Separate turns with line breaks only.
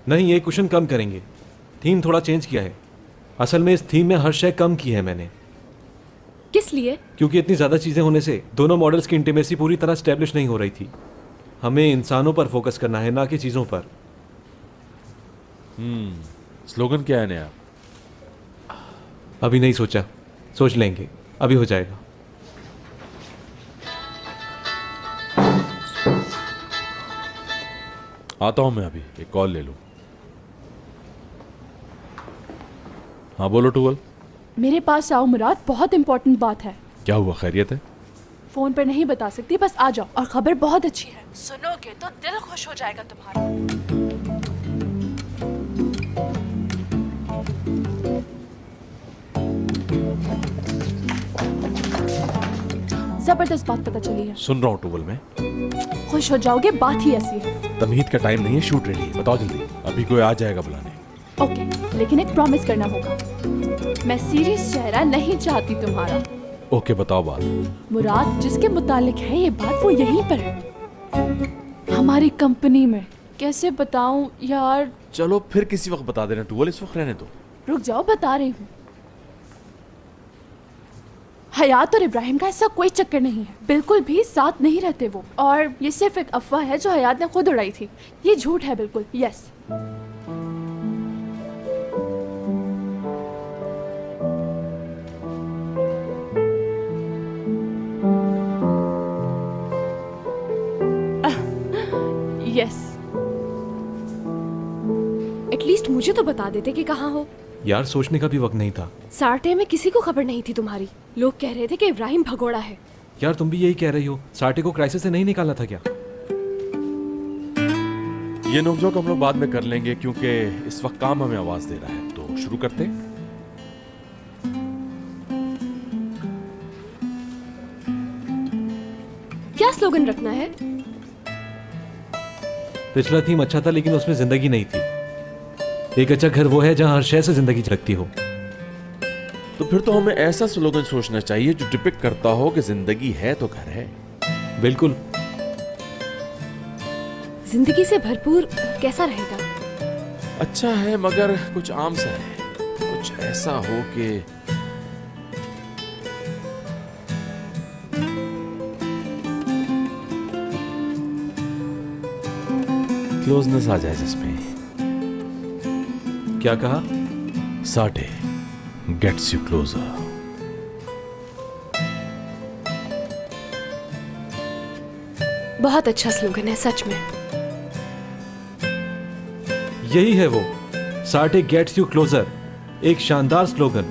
नहीं, ये कुशन कम करेंगे। थीम थोड़ा चेंज किया है। असल में इस थीम में हर शय कम की है मैंने।
किस लिए?
क्योंकि इतनी ज़्यादा चीज़ें होने से दोनों मॉडल्स की इंटीमेसी पूरी तरह स्टैब्लिश नहीं हो रही थी। हमें इंसानों पर फोकस करना है, ना कि चीज़ों पर।
स्लोगन क्या है नया?
अभी नहीं सोचा, सोच लेंगे, अभी हो जाएगा।
आता हूं मैं, अभी एक कॉल ले लूं। हाँ बोलो टूवल।
मेरे पास आओ मुराद, बहुत इंपॉर्टेंट बात है।
क्या हुआ, खैरियत है?
फोन पर नहीं बता सकती, बस आ जाओ। और खबर बहुत अच्छी है, सुनोगे तो दिल खुश हो जाएगा तुम्हारा। जबरदस्त बात पता चली है।
सुन रहा हूँ टूवल में।
खुश हो जाओगे, बात ही ऐसी है।
तमहीद का टाइम नहीं है, शूट रेडी है, बताओ जल्दी। अभी कोई आ जाएगा बुलाने।
ओके, लेकिन एक प्रॉमिस करना होगा। मैं सीरियस चेहरा नहीं चाहती तुम्हारा।
ओके बताओ बात।
मुराद, जिसके मुतालिक है ये बात, वो यहीं पर है, हमारी कंपनी में। कैसे बताऊं यार?
चलो फिर किसी वक्त बता देना टूवल, इस वक्त रहने दो।
रुक जाओ, बता रही हूँ। हयात और इब्राहिम का ऐसा कोई चक्कर नहीं है, बिल्कुल भी साथ नहीं रहते वो। और ये सिर्फ एक अफवाह है जो हयात ने खुद उड़ाई थी। ये झूठ है बिल्कुल। यस। यस।
एटलीस्ट मुझे तो बता देते कि कहाँ हो।
यार, सोचने का भी वक्त नहीं था।
सार्टे में किसी को खबर नहीं थी तुम्हारी। लोग कह रहे थे कि इब्राहिम भगोड़ा है।
यार, तुम भी यही कह रही हो। सार्टे को क्राइसिस से नहीं निकालना था क्या?
ये नोकझोंक हम लोग बाद में कर लेंगे, क्योंकि इस वक्त काम हमें आवाज दे रहा है। तो शुरू करते।
क्या स्लोगन रखना है?
पिछला थीम अच्छा था, लेकिन उसमें जिंदगी नहीं थी। एक अच्छा घर वो है जहां हर शय से जिंदगी झलकती हो।
तो फिर तो हमें ऐसा स्लोगन सोचना चाहिए जो डिपिक्ट करता हो कि जिंदगी है तो घर है।
बिल्कुल।
जिंदगी से भरपूर कैसा रहेगा?
अच्छा है, मगर कुछ आम सा है। कुछ ऐसा हो कि क्लोजनेस आ जाए जिसमें।
क्या कहा?
साटे गेट्स यू क्लोजर।
बहुत अच्छा स्लोगन है सच में।
यही है वो, सार्टे गेट्स यू क्लोजर। एक शानदार स्लोगन